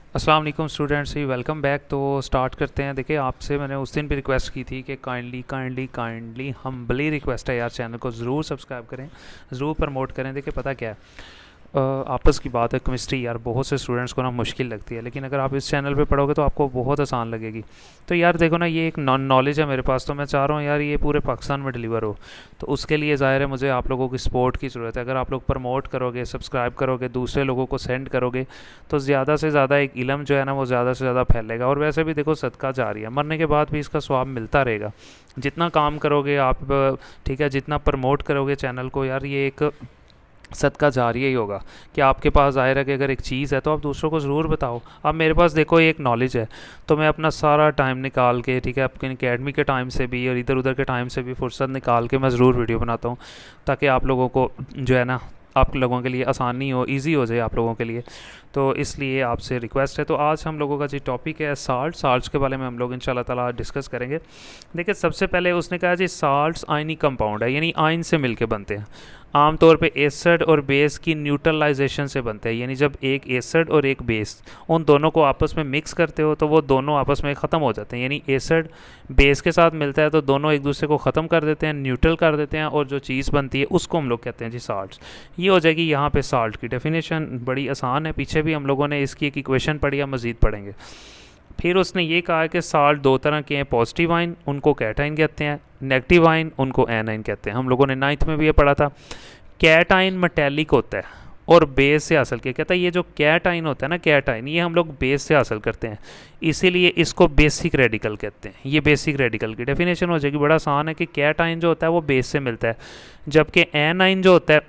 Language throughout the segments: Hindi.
अस्सलाम वालेकुम स्टूडेंट्स ही वेलकम बैक। तो स्टार्ट करते हैं। देखिए, आपसे मैंने उस दिन भी रिक्वेस्ट की थी कि काइंडली हम्बली रिक्वेस्ट है यार, चैनल को ज़रूर सब्सक्राइब करें, ज़रूर प्रमोट करें। देखिए, पता क्या है, आपस की बात है, केमिस्ट्री यार बहुत से स्टूडेंट्स को ना मुश्किल लगती है, लेकिन अगर आप इस चैनल पे पढ़ोगे तो आपको बहुत आसान लगेगी। तो यार देखो ना, ये एक नॉन नॉलेज है मेरे पास, तो मैं चाह रहा हूँ यार ये पूरे पाकिस्तान में डिलीवर हो। तो उसके लिए ज़ाहिर है मुझे आप लोगों की सपोर्ट की ज़रूरत है। अगर आप लोग प्रमोट करोगे, सब्सक्राइब करोगे, दूसरे लोगों को सेंड करोगे, तो ज़्यादा से ज़्यादा एक इलम जो है ना वो ज़्यादा से ज़्यादा फैलेगा। और वैसे भी देखो, सदका जारी है, मरने के बाद भी इसका स्वाब मिलता रहेगा। जितना काम करोगे आप, ठीक है, जितना प्रमोट करोगे चैनल को, यार ये एक सदका जारी ही होगा। कि आपके पास ज़ाहिर है कि अगर एक चीज़ है तो आप दूसरों को ज़रूर बताओ। अब मेरे पास देखो एक नॉलेज है, तो मैं अपना सारा टाइम निकाल के, ठीक है, अपने अकेडमी के टाइम से भी और इधर उधर के टाइम से भी फुर्सत निकाल के मैं ज़रूर वीडियो बनाता हूँ, ताकि आप लोगों को जो है ना, आप लोगों के लिए आसानी हो, इजी हो जाए आप लोगों के लिए। तो इसलिए आपसे रिक्वेस्ट है। तो आज हम लोगों का जो टॉपिक है साल्ट्स के बारे में हम लोग इंशाल्लाह ताला डिस्कस करेंगे। देखिए, सबसे पहले उसने कहा जी साल्ट्स आयनी कंपाउंड है, यानी आयन से मिलके बनते हैं। आमतौर पे एसिड और बेस की न्यूट्रलाइजेशन से बनते हैं, यानी जब एक एसिड और एक बेस, उन दोनों को आपस में मिक्स करते हो तो वो दोनों आपस में ख़त्म हो जाते हैं। यानी एसिड बेस के साथ मिलता है तो दोनों एक दूसरे को ख़त्म कर देते हैं, न्यूट्रल कर देते हैं, और जो चीज़ बनती है उसको हम लोग कहते हैं जी साल्ट्स। ये हो जाएगी यहाँ पे साल्ट की डेफिनेशन। बड़ी आसान है, पीछे भी हम लोगों ने इसकी एक इक्वेशन पढ़ी है, मज़ीद पढ़ेंगे। फिर उसने ये कहा कि साल्ट दो तरह के हैं, पॉजिटिव आयन उनको कैटाइन कहते हैं, नेगेटिव आयन उनको एनाइन कहते हैं। हम लोगों ने नाइन्थ में भी ये पढ़ा था। कैटाइन मेटेलिक होता है और बेस से हासिल किया। कहता है ये जो कैटाइन होता है ना, कैटाइन, ये हम लोग बेस से हासिल करते हैं, इसीलिए इसको बेसिक रेडिकल कहते हैं। ये बेसिक रेडिकल की डेफिनेशन हो जाएगी। बड़ा आसान है कि कैटाइन जो होता है वो बेस से मिलता है, जबकि एनाइन जो होता है,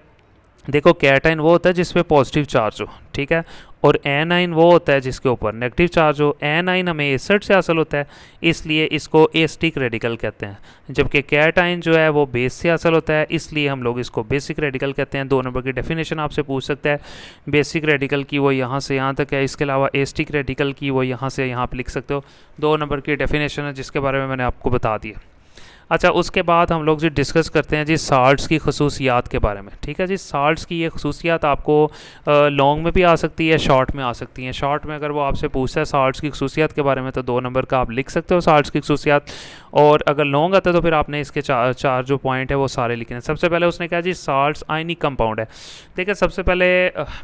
देखो कैटाइन वो होता है जिस पे पॉजिटिव चार्ज हो, ठीक है, और एनाइन वो होता है जिसके ऊपर नेगेटिव चार्ज हो। एनाइन हमें एसिड से हासिल होता है, इसलिए इसको एस्टिक रेडिकल कहते हैं, जबकि कैटाइन जो है वो बेस से हासिल होता है, इसलिए हम लोग इसको बेसिक रेडिकल कहते हैं। 2 नंबर की डेफिनेशन आपसे पूछ सकता है, बेसिक रेडिकल की वो यहाँ से यहाँ तक है, इसके अलावा एस्टिक रेडिकल की वो यहाँ से यहाँ पर लिख सकते हो। 2 नंबर की डेफिनेशन है जिसके बारे में मैंने आपको बता दिया। अच्छा, उसके बाद हम लोग जी डिस्कस करते हैं जी साल्ट्स की खसूसियात के बारे में। ठीक है जी, साल्ट्स की ये खसूसियात आपको लॉन्ग में भी आ सकती है, शॉर्ट में आ सकती हैं। शॉर्ट में अगर वो आपसे पूछता है साल्ट्स की खसूसियात के बारे में, तो 2 नंबर का आप लिख सकते हो साल्ट्स की खसूसियात। और अगर लॉन्ग आता है तो फिर आपने इसके चार जो पॉइंट है वो सारे लिखने हैं। सबसे पहले उसने कहा जी साल्ट्स आयनिक कंपाउंड है। देखिए, सबसे पहले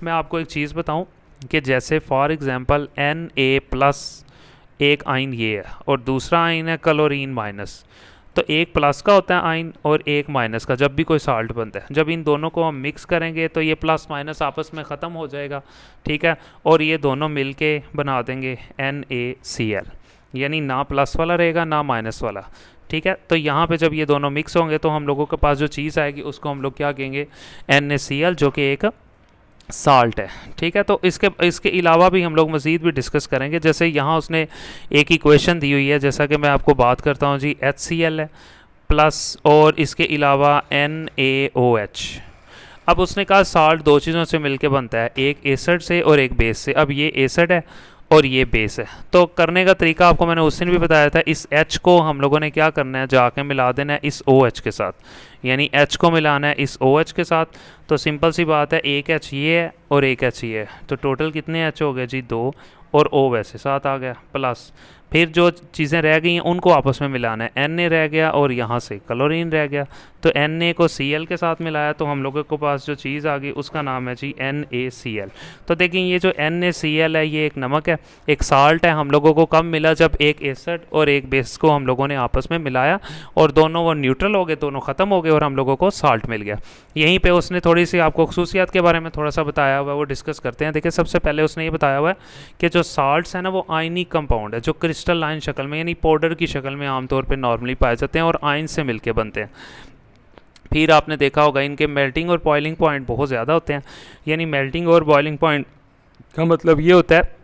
मैं आपको एक चीज़ बताऊँ कि जैसे फॉर एग्ज़ाम्पल Na+ एक आयन ये है, और दूसरा आयन है क्लोरीन माइनस। तो एक प्लस का होता है आयन और एक माइनस का, जब भी कोई साल्ट बनता है। जब इन दोनों को हम मिक्स करेंगे तो ये प्लस माइनस आपस में ख़त्म हो जाएगा, ठीक है, और ये दोनों मिलके बना देंगे NaCl, यानी ना प्लस वाला रहेगा ना माइनस वाला। ठीक है, तो यहाँ पे जब ये दोनों मिक्स होंगे तो हम लोगों के पास जो चीज़ आएगी उसको हम लोग क्या कहेंगे, NaCl, जो कि एक साल्ट है। ठीक है, तो इसके इसके अलावा भी हम लोग मज़ीद भी डिस्कस करेंगे। जैसे यहाँ उसने एक इक्वेशन दी हुई है, जैसा कि मैं आपको बात करता हूँ जी, HCl है प्लस और इसके अलावा NaOH। अब उसने कहा साल्ट दो चीज़ों से मिलके बनता है, एक एसिड से और एक बेस से। अब ये एसिड है और ये बेस है, तो करने का तरीका आपको मैंने उस दिन भी बताया था। इस H को हम लोगों ने क्या करना है, जाके मिला देना है इस OH के साथ, यानी H को मिलाना है इस OH के साथ। तो सिंपल सी बात है, एक H ये है और एक H ये है, तो टोटल कितने H हो गए जी, 2, और O वैसे 7 आ गया प्लस। फिर जो चीज़ें रह गई हैं उनको आपस में मिलाना है, Na रह गया और यहाँ से क्लोरीन रह गया, तो Na को Cl के साथ मिलाया तो हम लोगों के पास जो चीज़ आ गई उसका नाम है जी NaCl। तो देखिए, ये जो NaCl है ये एक नमक है, एक साल्ट है। हम लोगों को कब मिला, जब एक एसिड और एक बेस को हम लोगों ने आपस में मिलाया और दोनों वो न्यूट्रल हो गए, दोनों ख़त्म हो गए और हम लोगों को साल्ट मिल गया। यहीं पे उसने थोड़ी सी आपको खसूसियात के बारे में थोड़ा सा बताया हुआ है, वो डिस्कस करते हैं। देखिए, सबसे पहले उसने ये बताया हुआ है कि जो साल्ट्स है ना वो आयनिक कंपाउंड है, जो क्रिस्टल लाइन शक्ल में यानी पाउडर की शक्ल में आमतौर पर नॉर्मली पाए जाते हैं और आयन से मिलके बनते हैं। फिर आपने देखा होगा इनके मेल्टिंग और बॉइलिंग पॉइंट बहुत ज़्यादा होते हैं। यानी मेल्टिंग और बॉइलिंग पॉइंट का मतलब ये होता है,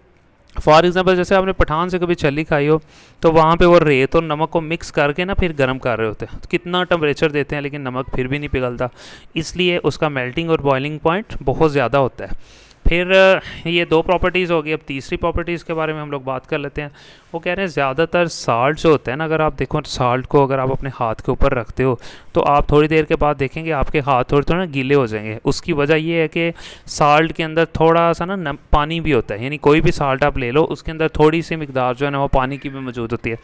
फॉर एग्जांपल जैसे आपने पठान से कभी छली खाई हो, तो वहाँ पे वो रेत और नमक को मिक्स करके ना फिर गर्म कर रहे होते हैं, तो कितना टेम्परेचर देते हैं लेकिन नमक फिर भी नहीं पिघलता, इसलिए उसका मेल्टिंग और बॉइलिंग पॉइंट बहुत ज़्यादा होता है। फिर ये दो प्रॉपर्टीज़ हो गई। अब तीसरी प्रॉपर्टीज़ के बारे में हम लोग बात कर लेते हैं। वो कह रहे हैं ज़्यादातर साल्ट जो होता है ना, अगर आप देखो साल्ट को अगर आप अपने हाथ के ऊपर रखते हो तो आप थोड़ी देर के बाद देखेंगे आपके हाथ थोड़े थोड़े ना गीले हो जाएंगे। उसकी वजह ये है कि साल्ट के अंदर थोड़ा सा ना पानी भी होता है, यानी कोई भी साल्ट आप ले लो उसके अंदर थोड़ी सी मिकदार जो है ना वो पानी की भी मौजूद होती है।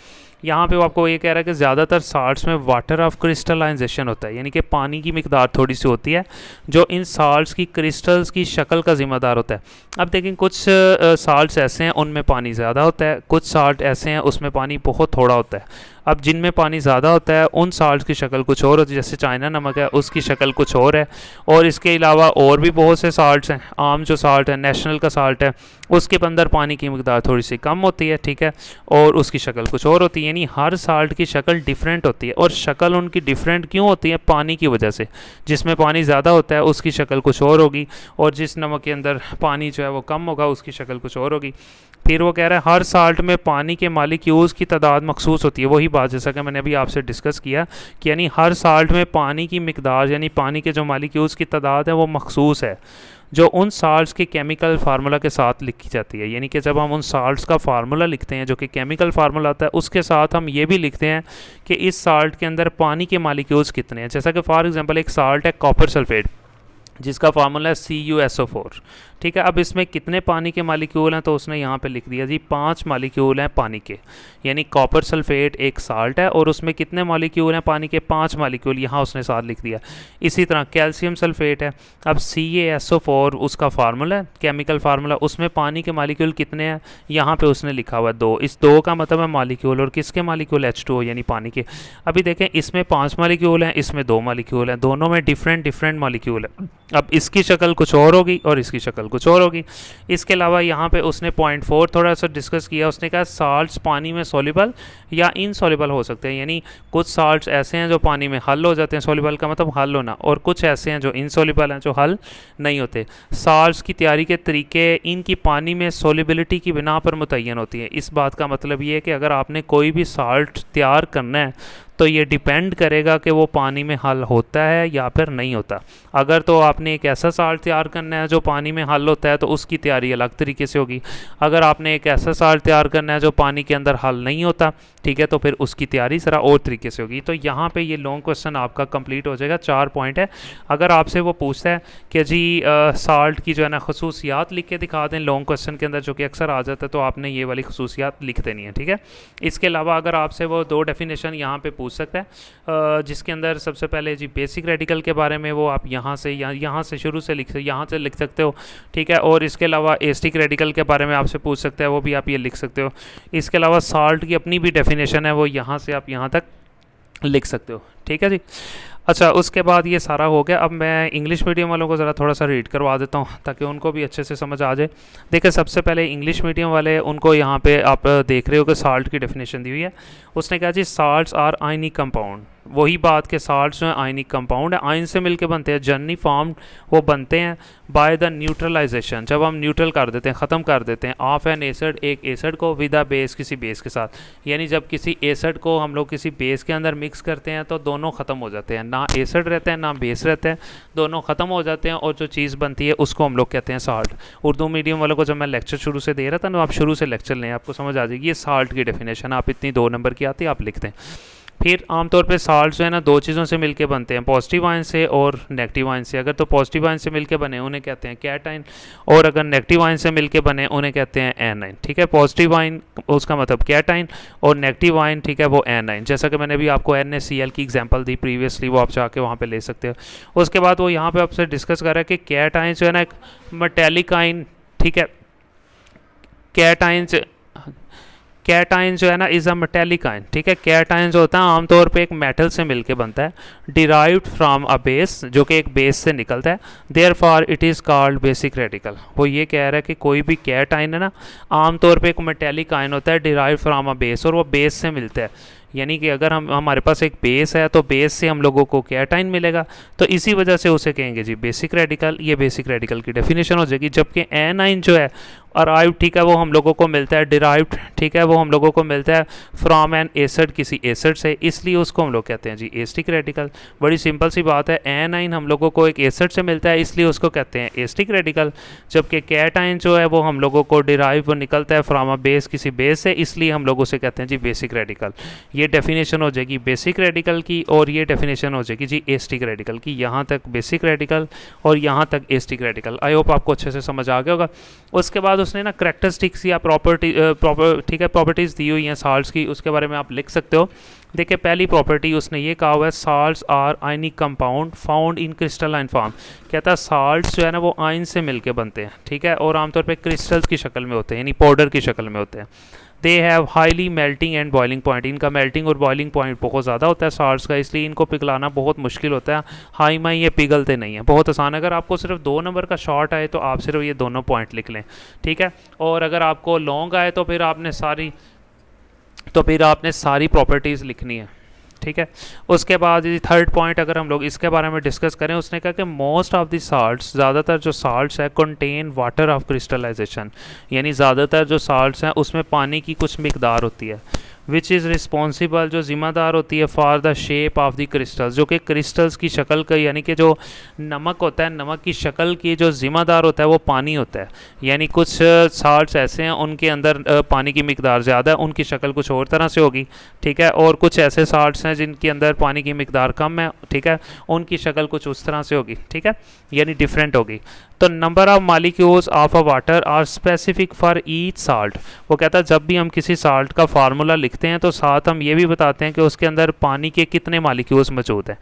यहाँ पे वो आपको ये कह रहा है कि ज़्यादातर साल्ट्स में वाटर ऑफ क्रिस्टलाइजेशन होता है, यानी कि पानी की मिकदार थोड़ी सी होती है जो इन साल्ट्स की क्रिस्टल्स की शक्ल का ज़िम्मेदार होता है। अब देखें कुछ साल्ट्स ऐसे हैं उनमें पानी ज़्यादा होता है, कुछ साल्ट ऐसे हैं उसमें पानी बहुत थोड़ा होता है। अब जिनमें पानी ज़्यादा होता है उन साल्ट की शक्ल कुछ और होती है, जैसे चाइना नमक है उसकी शक्ल कुछ और है। और इसके अलावा और भी बहुत से साल्ट्स हैं। आम जो साल्ट है, नेशनल का साल्ट है, उसके अंदर पानी की मिकदार थोड़ी सी कम होती है, ठीक है, और उसकी शक्ल कुछ और होती है। यानी हर साल्ट की शक्ल डिफरेंट होती है। और शक्ल उनकी डिफरेंट क्यों होती है? पानी की वजह से। जिसमें पानी ज़्यादा होता है उसकी शक्ल कुछ और होगी, और जिस नमक के अंदर पानी जो है वो कम होगा उसकी शक्ल कुछ और होगी। फिर वो कह रहा है हर साल्ट में पानी के मालिक्यूल्स की तादाद मखसूस होती है। वही बात जैसा कि मैंने अभी आपसे डिस्कस किया कि यानी हर साल्ट में पानी की मिकदार यानी पानी के जो मालिक्यूल्स की तादाद है वो मखसूस है, जो उन साल्ट्स के केमिकल फार्मूला के साथ लिखी जाती है। यानी कि जब हम उन साल्ट्स का फार्मूला लिखते हैं जो कि केमिकल फार्मूला आता है, उसके साथ हम ये भी लिखते हैं कि इस साल्ट के अंदर पानी के मालिक्यूल्स कितने हैं। जैसा कि फॉर एग्जांपल एक साल्ट है कॉपर सल्फेट जिसका फार्मूला है CuSO4, ठीक है। अब इसमें कितने पानी के मालिक्यूल हैं तो उसने यहाँ पे लिख दिया जी 5 मालिक्यूल हैं पानी के। यानी कॉपर सल्फेट एक साल्ट है और उसमें कितने मालिक्यूल हैं पानी के? 5 मालिक्यूल, यहाँ उसने साथ लिख दिया। इसी तरह कैल्शियम सल्फेट है, अब CaSO4 उसका फार्मूला है, केमिकल फार्मूला, उसमें पानी के मालिक्यूल कितने हैं? यहाँ पे उसने लिखा हुआ है 2। इस 2 का मतलब है मालिक्यूल, और किसके मालिक्यूल? H2O यानी पानी के। अभी देखें इसमें 5 मालिक्यूल हैं, इसमें 2 मालिक्यूल हैं, दोनों में डिफरेंट मालिक्यूल है। अब इसकी शक्ल कुछ और होगी और इसकी शक्ल कुछ और होगी। इसके अलावा यहाँ पे उसने पॉइंट 4 थोड़ा सा डिस्कस किया। उसने कहा साल्ट्स पानी में सोल्यूबल या इनसोल्यूबल हो सकते हैं, यानी कुछ साल्ट्स ऐसे हैं जो पानी में हल हो जाते हैं, सोल्यूबल का मतलब हल होना, और कुछ ऐसे हैं जो इनसोल्यूबल हैं जो हल नहीं होते। साल्ट्स की तैयारी के तरीके इनकी पानी में सोल्यूबिलिटी की बिना पर मुतय्यन होती है। इस बात का मतलब ये है कि अगर आपने कोई भी साल्ट तैयार करना है तो ये डिपेंड करेगा कि वो पानी में हल होता है या फिर नहीं होता। अगर तो आपने एक ऐसा साल्ट तैयार करना है जो पानी में हल होता है तो उसकी तैयारी अलग तरीके से होगी। अगर आपने एक ऐसा साल्ट तैयार करना है जो पानी के अंदर हल नहीं होता, ठीक है, तो फिर उसकी तैयारी ज़रा और तरीके से होगी। तो यहाँ पे ये लॉन्ग क्वेश्चन आपका कंप्लीट हो जाएगा। 4 पॉइंट है। अगर आपसे वो पूछता है कि जी साल्ट की जो है ना खसूसियात लिख के दिखा दें लॉन्ग क्वेश्चन के अंदर, जो कि अक्सर आ जाता है, तो आपने ये वाली खसूसियात लिख देनी है, ठीक है। इसके अलावा अगर आपसे वो 2 डेफिनेशन यहाँ पे पूछ सकता है, जिसके अंदर सबसे पहले जी बेसिक रेडिकल के बारे में, वो आप यहाँ से शुरू से यहाँ से लिख सकते हो, ठीक है। और इसके अलावा एसिटिक रेडिकल के बारे में आपसे पूछ सकते हैं, वो भी आप ये लिख सकते हो। इसके अलावा साल्ट की अपनी भी डेफिनेशन है, वो यहाँ से आप यहाँ तक लिख सकते हो, ठीक है जी। अच्छा, उसके बाद ये सारा हो गया। अब मैं इंग्लिश मीडियम वालों को ज़रा थोड़ा सा रीड करवा देता हूँ ताकि उनको भी अच्छे से समझ आ जाए। देखिए सबसे पहले इंग्लिश मीडियम वाले, उनको यहाँ पे आप देख रहे हो कि साल्ट की डेफिनेशन दी हुई है। उसने कहा जी साल्ट्स आर आयनिक कंपाउंड। वही बात के साल्ट्स जो है आयनिक कंपाउंड है, आयन से मिलके बनते हैं। जनरली फॉर्म वो बनते हैं बाय द न्यूट्रलाइजेशन, जब हम न्यूट्रल कर देते हैं, ख़त्म कर देते हैं, ऑफ एन एसिड, एक एसिड को, विद अ बेस, किसी बेस के साथ। यानी जब किसी एसिड को हम लोग किसी बेस के अंदर मिक्स करते हैं तो दोनों ख़त्म हो जाते हैं, ना एसिड रहते हैं ना बेस रहते हैं, दोनों ख़त्म हो जाते हैं, और जो चीज़ बनती है उसको हम लोग कहते हैं साल्ट। उर्दू मीडियम वालों को जब मैं लेक्चर शुरू से दे रहा था ना, आप शुरू से लेक्चर लें, आपको समझ आ जाएगी। ये साल्ट की डेफिनेशन आप इतनी 2 नंबर की आती है, आप लिखते हैं। फिर आमतौर पे साल्ट जो है ना 2 चीज़ों से मिलके बनते हैं, पॉजिटिव आयन से और नेगेटिव आयन से। अगर तो पॉजिटिव आयन से मिलके बने उन्हें कहते हैं कैटाइन, और अगर नेगेटिव आयन से मिलके बने उन्हें कहते हैं एनाइन, ठीक है। पॉजिटिव आयन उसका मतलब कैटाइन और नेगेटिव आयन, ठीक है, वो एनाइन। जैसा कि मैंने भी आपको NaCl की एग्जांपल दी प्रीवियसली, वो आप जाके वहाँ पे ले सकते हो। उसके बाद वो यहाँ पे आपसे डिस्कस कर रहा है कि कैटाइन जो है ना एक मेटेलिक आयन, ठीक है, कैटाइन जो है ना इज़ अ मेटेलिक आयन, ठीक है। कैटाइन जो होता है आमतौर पे एक मेटल से मिलके बनता है, डिराइव्ड फ्रॉम अ बेस, जो कि एक बेस से निकलता है। Therefore it is called basic radical. वो ये कह रहा है कि कोई भी कैटाइन है ना आमतौर पे एक मेटेलिक आयन होता है, डिराइव्ड फ्रॉम अ बेस, और वो बेस से मिलता है। यानी कि अगर हमारे पास एक बेस है तो बेस से हम लोगों को कैटाइन मिलेगा, तो इसी वजह से उसे कहेंगे जी बेसिक रेडिकल। ये बेसिक रेडिकल की डेफिनेशन हो जाएगी। जबकि एनाइन जो है अराइव, ठीक है, वो हम लोगों को मिलता है डिराइव्ड, ठीक है, वो हम लोगों को मिलता है फ्रॉम एन एसिड, किसी एसिड से, इसलिए उसको हम लोग कहते हैं जी एसिटिक रेडिकल। बड़ी सिंपल सी बात है, एनाइन हम लोगों को एक एसिड से मिलता है इसलिए उसको कहते हैं एसिटिक रेडिकल, जबकि कैटाइन जो है वो हम लोगों को डिराइव निकलता है फ्रॉम अ बेस, किसी बेस से, इसलिए हम लोग उसे कहते हैं जी बेसिक रेडिकल। ये डेफिनेशन हो जाएगी बेसिक रेडिकल की, और ये डेफिनेशन हो जाएगी जी एसिटिक रेडिकल की। यहाँ तक बेसिक रेडिकल और यहाँ तक एसिटिक रेडिकल। आई होप आपको अच्छे से समझ आ गया होगा। उसके बाद उसने ना करैक्टरिस्टिक्स या ठीक है प्रॉपर्टीज़ दी हुई हैं साल्ट्स की, उसके बारे में आप लिख सकते हो। देखिए पहली प्रॉपर्टी उसने ये कहा हुआ है, salts are ionic compound found in crystalline form. कहता है साल्ट्स जो है ना वो आयन से मिलके बनते हैं, ठीक है, और आमतौर पे क्रिस्टल्स की शक्ल में होते हैं, यानी पाउडर की शक्ल में होते हैं। They have highly melting and boiling point, इनका मेल्टिंग और बॉइलिंग पॉइंट बहुत ज़्यादा होता है साल्ट्स का, इसलिए इनको पिघलाना बहुत मुश्किल होता है। हाई माई ये पिघलते नहीं है, बहुत आसान। अगर आपको सिर्फ 2 नंबर का शॉर्ट आए तो आप सिर्फ ये दोनों पॉइंट लिख लें, ठीक है, और अगर आपको लॉन्ग आए तो फिर आपने सारी प्रॉपर्टीज़ लिखनी है, ठीक है। उसके बाद ये थर्ड पॉइंट अगर हम लोग इसके बारे में डिस्कस करें, उसने कहा कि मोस्ट ऑफ द साल्ट्स, ज़्यादातर जो साल्ट्स है, कंटेन वाटर ऑफ क्रिस्टलाइजेशन, यानी ज़्यादातर जो साल्ट्स हैं उसमें पानी की कुछ मिकदार होती है। विच इज़ रिस्पॉन्सिबल, जो ज़िम्मेदार होती है for the shape of the crystals, जो कि क्रिस्टल्स की शक्ल का, यानी कि जो नमक होता है, नमक की शक्ल की जो ज़िम्मेदार होता है वो पानी होता है। यानी कुछ साल्ट्स ऐसे हैं उनके अंदर पानी की मिकदार ज़्यादा है, उनकी शक्ल कुछ और तरह से होगी, ठीक है, और कुछ ऐसे साल्ट्स हैं जिनके अंदर पानी की मिकदार कम है, ठीक है, उनकी शक्ल कुछ उस तरह से होगी, ठीक है, यानी डिफरेंट होगी। तो number of molecules of a water are specific for each salt. वो कहता है जब भी हम किसी साल्ट का फार्मूला लिखते हैं तो साथ हम ये भी बताते हैं कि उसके अंदर पानी के कितने मालिक्यूल्स मौजूद हैं,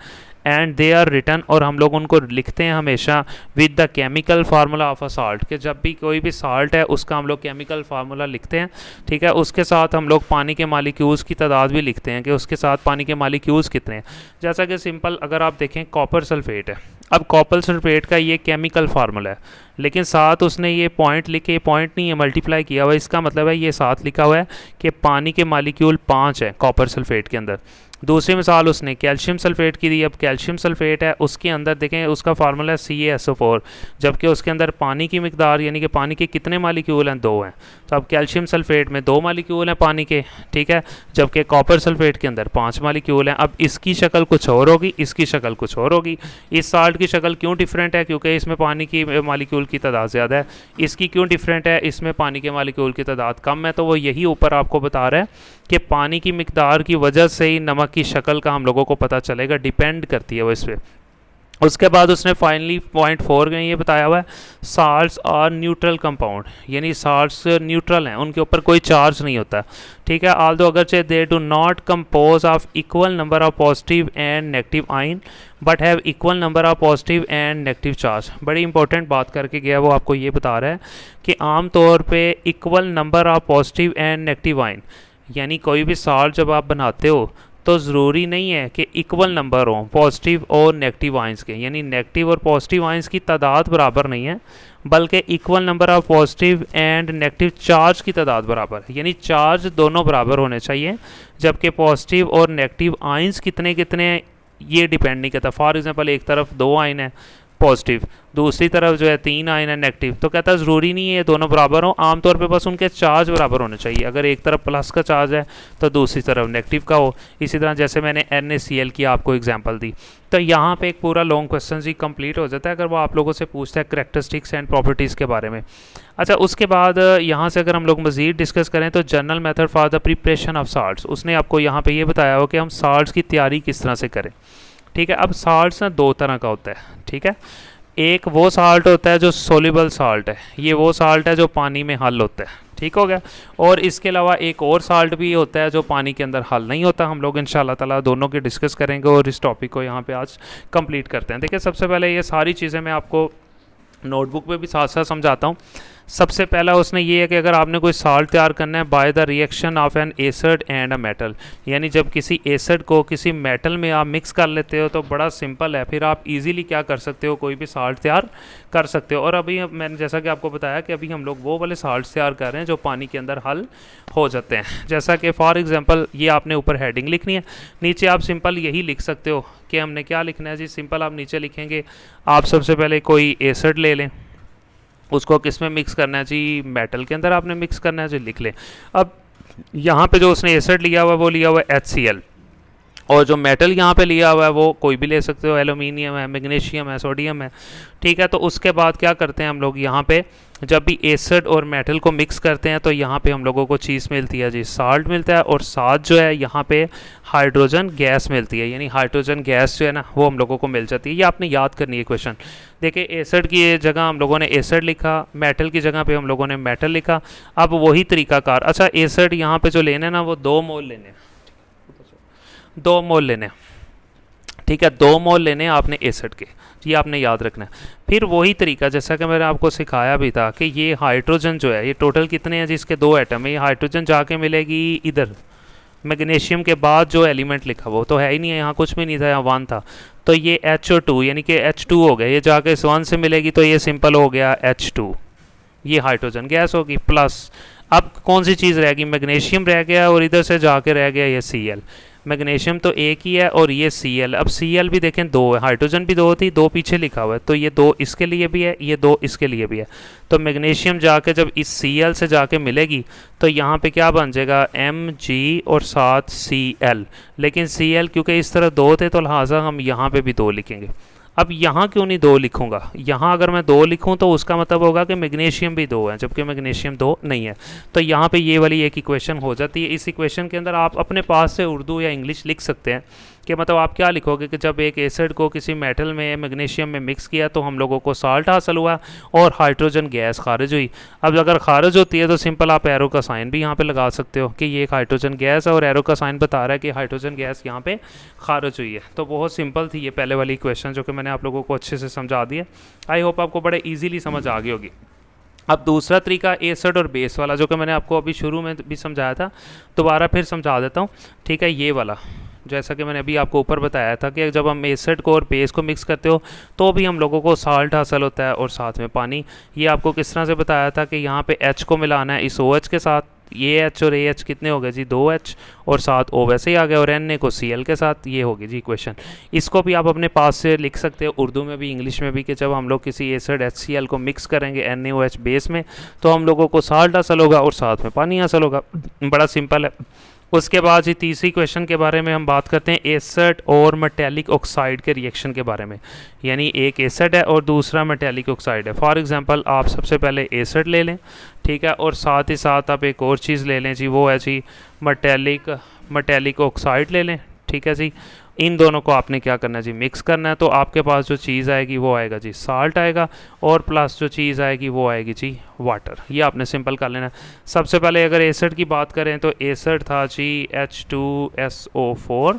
एंड दे आर रिटन, और हम लोग उनको लिखते हैं हमेशा with the chemical formula of a salt, कि जब भी कोई भी साल्ट है उसका हम लोग केमिकल फार्मूला लिखते हैं, ठीक है, उसके साथ हम लोग पानी के मालिक्यूल्स की तादाद भी लिखते हैं कि उसके साथ पानी के मालिक्यूल्स कितने हैं। जैसा कि सिंपल अगर आप देखें कॉपर सल्फेट है, अब कॉपर सल्फेट का ये केमिकल फार्मूला है, लेकिन साथ उसने ये पॉइंट लिखे, पॉइंट नहीं है मल्टीप्लाई किया हुआ है, इसका मतलब है ये साथ लिखा हुआ है कि पानी के मालिक्यूल 5 है कॉपर सल्फेट के अंदर। दूसरी मिसाल उसने कैल्शियम सल्फेट की दी। अब कैल्शियम सल्फेट है, उसके अंदर देखें उसका फार्मूला है CaSO4, जबकि उसके अंदर पानी की मिकदार यानी कि पानी के कितने मालिक्यूल हैं, 2 हैं। तो अब कैल्शियम सल्फेट में 2 मालिक्यूल हैं पानी के, ठीक है, जबकि कॉपर सल्फेट के अंदर 5 मालिक्यूल हैं। अब इसकी शक्ल कुछ और होगी, इसकी शक्ल कुछ और होगी। इस साल्ट की शक्ल क्यों डिफरेंट है, क्योंकि इसमें पानी की मालिक्यूल की तादाद ज़्यादा है। इसकी क्यों डिफरेंट है, इसमें पानी के मालिक्यूल की तादाद कम है। तो वो यही ऊपर आपको बता रहा है कि पानी की मिकदार की वजह से ही नमक की शक्ल का हम लोगों को पता चलेगा, डिपेंड करती है वो इस पर। उसके बाद उसने फाइनली पॉइंट 4 में ये बताया हुआ है, साल्ट्स आर न्यूट्रल कंपाउंड, यानी साल्ट्स न्यूट्रल हैं, उनके ऊपर कोई चार्ज नहीं होता, ठीक है। आल्दो अगरचे they do not compose of equal number of positive and negative ion but have equal number of positive and negative charge. बड़ी इंपॉर्टेंट बात करके गया, वो आपको ये बता रहा है कि आम तौर पे equal number of positive and negative ion, यानी कोई भी साल्ट जब आप बनाते हो तो ज़रूरी नहीं है कि इक्वल नंबर हो पॉजिटिव और नेगेटिव आयंस के, यानी नेगेटिव और पॉजिटिव आयंस की तादाद बराबर नहीं है, बल्कि equal number of positive and negative charge की तादाद बराबर है, यानी चार्ज दोनों बराबर होने चाहिए, जबकि पॉजिटिव और नेगेटिव आयंस कितने कितने ये डिपेंड नहीं करता। फॉर एग्जांपल एक तरफ 2 आयन है पॉजिटिव, दूसरी तरफ जो है 3 आयन है नेगेटिव, तो कहता है ज़रूरी नहीं है ये दोनों बराबर हो, आमतौर पे बस उनके चार्ज बराबर होने चाहिए। अगर एक तरफ प्लस का चार्ज है तो दूसरी तरफ नेगेटिव का हो। इसी तरह जैसे मैंने NaCl की आपको एग्जांपल दी, तो यहाँ पे एक पूरा लॉन्ग क्वेश्चन ही कंप्लीट हो जाता है अगर वो आप लोगों से पूछता है करैक्टरिस्टिक्स एंड प्रॉपर्टीज़ के बारे में। अच्छा, उसके बाद यहाँ से अगर हम लोग मज़ीद डिस्कस करें तो general method for the preparation of salts, उसने आपको यहाँ पर ये बताया हो कि हम साल्ट्स की तैयारी किस तरह से करें, ठीक है। अब साल्ट्स ना 2 तरह का होता है, ठीक है। एक वो साल्ट होता है जो सोल्यूबल साल्ट है, ये वो साल्ट है जो पानी में हल होता है, ठीक हो गया। और इसके अलावा एक और साल्ट भी होता है जो पानी के अंदर हल नहीं होता। हम लोग इंशाल्लाह ताला दोनों के डिस्कस करेंगे और इस टॉपिक को यहाँ पे आज कंप्लीट करते हैं। देखिए सबसे पहले ये सारी चीज़ें मैं आपको नोटबुक पे भी साथ साथ समझाता हूँ। सबसे पहला उसने ये है कि अगर आपने कोई साल्ट तैयार करना है by the reaction of N acid and a metal, यानी जब किसी एसिड को किसी मेटल में आप मिक्स कर लेते हो तो बड़ा सिंपल है, फिर आप इजीली क्या कर सकते हो, कोई भी साल्ट तैयार कर सकते हो। और अभी मैंने जैसा कि आपको बताया कि अभी हम लोग वो वाले साल्ट तैयार कर रहे हैं जो पानी के अंदर हल हो जाते हैं। जैसा कि फॉर एग्जाम्पल ये आपने ऊपर हेडिंग लिखनी है, नीचे आप सिंपल यही लिख सकते हो कि हमने क्या लिखना है जी। सिंपल आप नीचे लिखेंगे, आप सबसे पहले कोई एसिड ले लें, उसको किस में मिक्स करना है जी, मेटल के अंदर आपने मिक्स करना है जी, लिख ले। अब यहाँ पे जो उसने एसिड लिया हुआ है वो लिया हुआ है HCl, और जो मेटल यहाँ पे लिया हुआ है वो कोई भी ले सकते हो, एल्यूमिनियम है, मैग्नीशियम है, सोडियम है, ठीक है। तो उसके बाद क्या करते हैं हम लोग, यहाँ पे जब भी एसिड और मेटल को मिक्स करते हैं तो यहाँ पे हम लोगों को चीज़ मिलती है जी, साल्ट मिलता है, और साथ जो है यहाँ पे हाइड्रोजन गैस मिलती है, यानी हाइड्रोजन गैस जो है ना वो हम लोगों को मिल जाती है। ये आपने याद करनी है क्वेश्चन। देखिए एसिड की जगह हम लोगों ने एसिड लिखा, मेटल की जगह पे हम लोगों ने मेटल लिखा। अब वही तरीकाकार, अच्छा एसिड यहाँ पे जो लेना है ना वो 2 मोल लेने, 2 मोल लेने, ठीक है, 2 मोल लेने आपने एसिड के, ये आपने याद रखना है। फिर वही तरीका जैसा कि मैंने आपको सिखाया भी था कि ये हाइड्रोजन जो है, ये टोटल कितने हैं जिसके 2 एटम है, ये हाइड्रोजन जाके मिलेगी इधर, मैग्नीशियम के बाद जो एलिमेंट लिखा वो तो है ही नहीं है, यहाँ कुछ भी नहीं था, यहाँ 1 था, तो ये HO2 यानी कि H2 हो गया, ये जाके इस 1 से मिलेगी तो ये सिंपल हो गया H2, ये हाइड्रोजन गैस होगी। प्लस अब कौन सी चीज़ रह गई, मैग्नीशियम रह गया, और इधर से जाके रह गया ये Cl। मैग्नीशियम तो एक ही है और ये Cl, अब Cl भी देखें 2 है, हाइड्रोजन भी 2 थी, 2 पीछे लिखा हुआ है, तो ये 2 इसके लिए भी है, ये 2 इसके लिए भी है। तो मैग्नीशियम जाके जब इस Cl से जाके मिलेगी तो यहाँ पे क्या बन जाएगा, Mg और साथ Cl, लेकिन Cl क्योंकि इस तरह 2 थे तो लिहाजा हम यहाँ पे भी 2 लिखेंगे। अब यहाँ क्यों नहीं 2 लिखूंगा, यहाँ अगर मैं 2 लिखूँ तो उसका मतलब होगा कि मैग्नीशियम भी 2 है, जबकि मैग्नीशियम 2 नहीं है। तो यहाँ पे ये वाली एक इक्वेशन हो जाती है। इस इक्वेशन के अंदर आप अपने पास से उर्दू या इंग्लिश लिख सकते हैं कि मतलब आप क्या लिखोगे कि जब एक एसिड को किसी मेटल में मैग्नीशियम में मिक्स किया तो हम लोगों को साल्ट हासिल हुआ और हाइड्रोजन गैस खारिज हुई। अब अगर खारिज होती है तो सिंपल आप एरो का साइन भी यहाँ पे लगा सकते हो कि ये एक हाइड्रोजन गैस है, और एरो का साइन बता रहा है कि हाइड्रोजन गैस यहाँ पे खारिज हुई है। तो बहुत सिंपल थी ये पहले वाली इक्वेशन जो कि मैंने आप लोगों को अच्छे से समझा दी है। आई होप आपको बड़े ईजीली समझ आ गई होगी। अब दूसरा तरीका एसिड और बेस वाला जो कि मैंने आपको अभी शुरू में भी समझाया था, दोबारा फिर समझा देता हूँ, ठीक है। ये वाला जैसा कि मैंने अभी आपको ऊपर बताया था कि जब हम एसिड को और बेस को मिक्स करते हो तो भी हम लोगों को साल्ट हासिल होता है और साथ में पानी। ये आपको किस तरह से बताया था कि यहाँ पे H को मिलाना है इस OH के साथ, ये H और AH कितने हो गए जी, 2H, और साथ O वैसे ही आ गया, और Na को Cl के साथ, ये होगी जी इक्वेशन। इसको भी आप अपने पास से लिख सकते हो उर्दू में भी इंग्लिश में भी कि जब हम लोग किसी एसिड HCl को मिक्स करेंगे NaOH बेस में तो हम लोगों को साल्ट हासिल होगा और साथ में पानी हासिल होगा। बड़ा सिंपल है। उसके बाद ये तीसरी क्वेश्चन के बारे में हम बात करते हैं एसिड और मेटेलिक ऑक्साइड के रिएक्शन के बारे में। यानी एक एसिड है और दूसरा मेटेलिक ऑक्साइड है। फॉर एग्जांपल आप सबसे पहले एसिड ले लें, ठीक है, और साथ ही साथ आप एक और चीज़ ले लें जी, वो है जी मेटेलिक ऑक्साइड ले लें, ठीक है जी। इन दोनों को आपने क्या करना है जी, मिक्स करना है। तो आपके पास जो चीज़ आएगी वो आएगा जी साल्ट आएगा, और प्लस जो चीज़ आएगी वो आएगी जी वाटर। ये आपने सिंपल कर लेना है। सबसे पहले अगर एसिड की बात करें तो एसिड था जी H2SO4,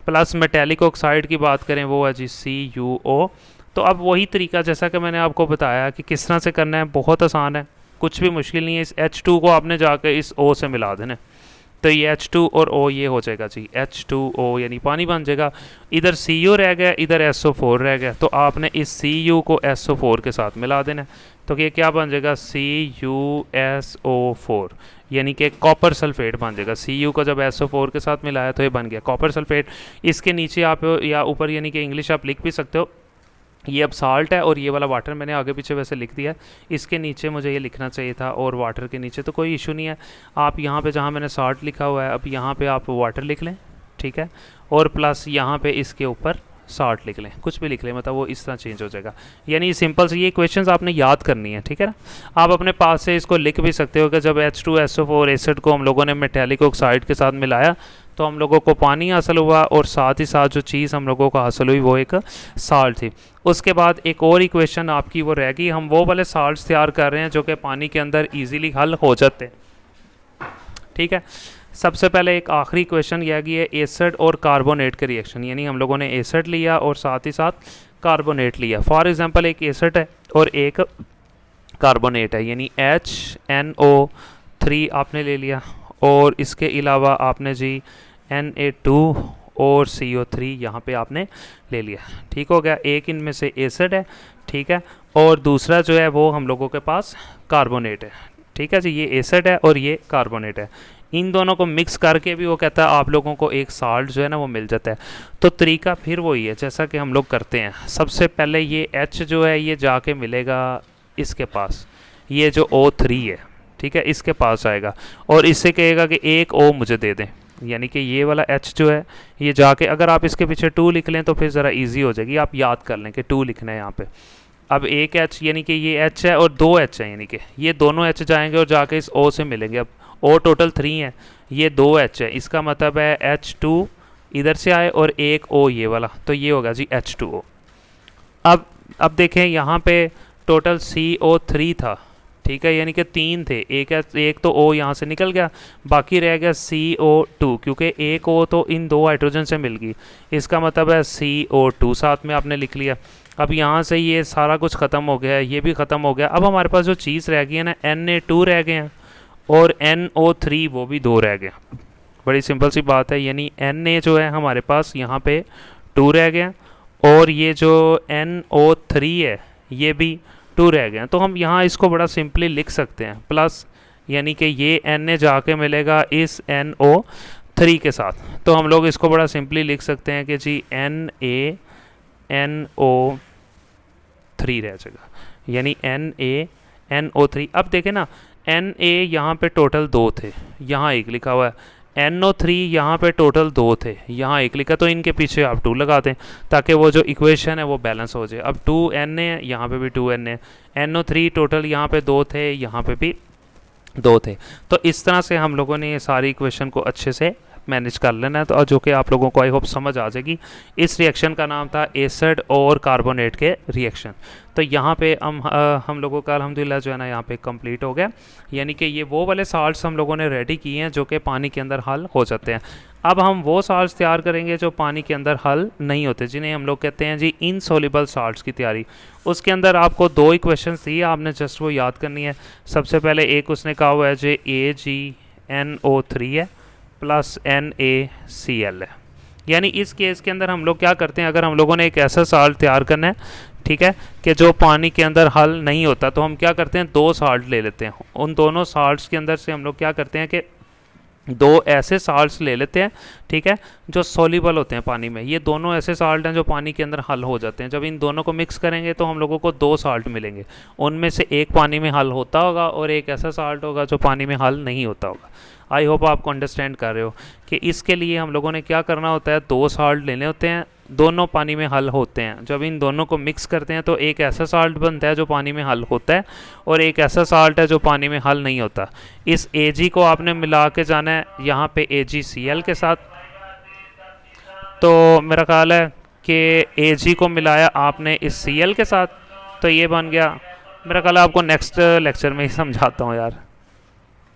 प्लस मेटेलिक ऑक्साइड की बात करें वो है जी CuO। तो अब वही तरीका जैसा कि मैंने आपको बताया कि किस तरह से करना है, बहुत आसान है, कुछ भी मुश्किल नहीं है। इस H2 को आपने जाकर इस O से मिला देना, तो ये H2 और O ये हो जाएगा जी H2O, यानी पानी बन जाएगा। इधर Cu रह गया, इधर SO4 रह गया, तो आपने इस Cu को SO4 के साथ मिला देना। तो ये क्या बन जाएगा, CuSO4, यानी कि कॉपर सल्फेट बन जाएगा। Cu को जब SO4 के साथ मिलाया तो ये बन गया कॉपर सल्फेट। इसके नीचे आप या ऊपर यानी कि इंग्लिश आप लिख भी सकते हो, ये अब साल्ट है और ये वाला वाटर मैंने आगे पीछे वैसे लिख दिया है। इसके नीचे मुझे ये लिखना चाहिए था और वाटर के नीचे, तो कोई इशू नहीं है। आप यहाँ पे जहाँ मैंने साल्ट लिखा हुआ है अब यहाँ पे आप वाटर लिख लें, ठीक है, और प्लस यहाँ पे इसके ऊपर साल्ट लिख लें, कुछ भी लिख लें, मतलब वो इस तरह चेंज हो जाएगा। यानी सिंपल से ये क्वेश्चंस आपने याद करनी है, ठीक है ना। आप अपने पास से इसको लिख भी सकते हो कि जब H2SO4 एसिड को हम लोगों ने मेटेलिक ऑक्साइड के साथ मिलाया तो हम लोगों को पानी हासिल हुआ, और साथ ही साथ जो चीज़ हम लोगों को हासिल हुई वो एक साल्ट थी। उसके बाद एक और इक्वेशन आपकी वो रह गई, हम वो वाले साल्ट्स तैयार कर रहे हैं जो कि पानी के अंदर ईजीली हल हो जाते हैं, ठीक है। सबसे पहले एक आखिरी क्वेश्चन यह है एसिड और कार्बोनेट के रिएक्शन, यानी हम लोगों ने एसिड लिया और साथ ही साथ कार्बोनेट लिया। फॉर एग्जांपल एक एसिड है और एक कार्बोनेट है, यानी HNO3 आपने ले लिया, और इसके अलावा आपने जी Na2 और CO3 यहाँ पे आपने ले लिया, ठीक हो गया। एक इनमें से एसिड है, ठीक है, और दूसरा जो है वो हम लोगों के पास कार्बोनेट है, ठीक है जी। ये एसिड है और ये कार्बोनेट है। इन दोनों को मिक्स करके भी वो कहता है आप लोगों को एक साल्ट जो है ना वो मिल जाता है। तो तरीका फिर वही है जैसा कि हम लोग करते हैं। सबसे पहले ये H जो है ये जाके मिलेगा इसके पास, ये जो O3 है, ठीक है, इसके पास आएगा और इससे कहेगा कि एक O मुझे दे दें, यानी कि ये वाला H जो है ये जाके, अगर आप इसके पीछे 2 लिख लें तो फिर ज़रा इजी हो जाएगी, आप याद कर लें कि 2 लिखना है यहाँ पे। अब एक H यानी कि ये H है और 2 H है, यानी कि ये दोनों H जाएंगे और जाके इस O से मिलेंगे। अब O टोटल 3 है, ये 2 H है, इसका मतलब है H2 इधर से आए और एक O ये वाला, तो ये होगा जी H2O। अब देखें यहाँ पे टोटल CO3 था, ठीक है, यानी कि 3 थे, एक तो O यहाँ से निकल गया, बाकी रह गया CO2, क्योंकि एक O तो इन 2 हाइड्रोजन से मिल गई, इसका मतलब है CO2 साथ में आपने लिख लिया। अब यहाँ से ये सारा कुछ ख़त्म हो गया है, ये भी ख़त्म हो गया। अब हमारे पास जो चीज़ रह गई है ना, Na2 रह गए हैं और NO3 वो भी 2 रह गए। बड़ी सिंपल सी बात है, यानी Na जो है हमारे पास यहाँ पे 2 रह गए और ये जो NO3 है ये भी 2 रह गए। तो हम यहाँ इसको बड़ा सिंपली लिख सकते हैं प्लस, यानी कि ये Na जाके मिलेगा इस NO3 के साथ, तो हम लोग इसको बड़ा सिंपली लिख सकते हैं कि जी NaNO3 रह जाएगा, यानी NaNO3। अब देखें ना, Na यहाँ पे टोटल 2 थे, यहाँ एक लिखा हुआ है, NO3 यहाँ पे टोटल 2 थे, यहाँ एक लिखा, तो इनके पीछे आप 2 लगा दें ताकि वो जो इक्वेशन है वो बैलेंस हो जाए। अब 2Na है, यहाँ पे भी 2Na, NO3 टोटल यहाँ पे 2 थे, यहाँ पे भी 2 थे। तो इस तरह से हम लोगों ने ये सारी इक्वेशन को अच्छे से मैनेज कर लेना है, तो जो कि आप लोगों को आई होप समझ आ जाएगी। इस रिएक्शन का नाम था एसिड और कार्बोनेट के रिएक्शन। तो यहाँ पे हम लोगों का अल्हम्दुलिल्लाह जो है ना यहाँ पे कंप्लीट हो गया, यानी कि ये वो वाले साल्ट्स हम लोगों ने रेडी किए हैं जो कि पानी के अंदर हल हो जाते हैं। अब हम वो साल्ट्स तैयार करेंगे जो पानी के अंदर हल नहीं होते, जिन्हें हम लोग कहते हैं जी इनसॉल्युबल साल्ट्स की तैयारी। उसके अंदर आपको 2 इक्वेशंस दी, आपने जस्ट वो याद करनी है। सबसे पहले एक उसने कहा हुआ है जो AgNO3 है प्लस NaCl है, यानी इस केस के अंदर हम लोग क्या करते हैं, अगर हम लोगों ने एक ऐसा साल्ट तैयार करना है, ठीक है, कि जो पानी के अंदर हल नहीं होता, तो हम क्या करते हैं 2 साल्ट ले लेते हैं। उन दोनों साल्ट्स के अंदर से हम लोग क्या करते हैं कि 2 ऐसे साल्ट्स ले लेते हैं, ठीक है, जो सॉल्युबल होते हैं पानी में। ये दोनों ऐसे साल्ट हैं जो पानी के अंदर हल हो जाते हैं। जब इन दोनों को मिक्स करेंगे तो हम लोगों को 2 साल्ट मिलेंगे, उनमें से एक पानी में हल होता होगा और एक ऐसा साल्ट होगा जो पानी में हल नहीं होता होगा। आई होप आपको अंडरस्टैंड कर रहे हो कि इसके लिए हम लोगों ने क्या करना होता है, 2 साल्ट लेने होते हैं, दोनों पानी में हल होते हैं। जब इन दोनों को मिक्स करते हैं तो एक ऐसा साल्ट बनता है जो पानी में हल होता है और एक ऐसा साल्ट है जो पानी में हल नहीं होता। इस Ag को आपने मिला के जाना है यहाँ पे AgCl के साथ। तो मेरा ख्याल है कि Ag को मिलाया आपने इस Cl के साथ, तो ये बन गया। मेरा ख्याल है आपको नेक्स्ट लेक्चर में ही समझाता हूँ यार।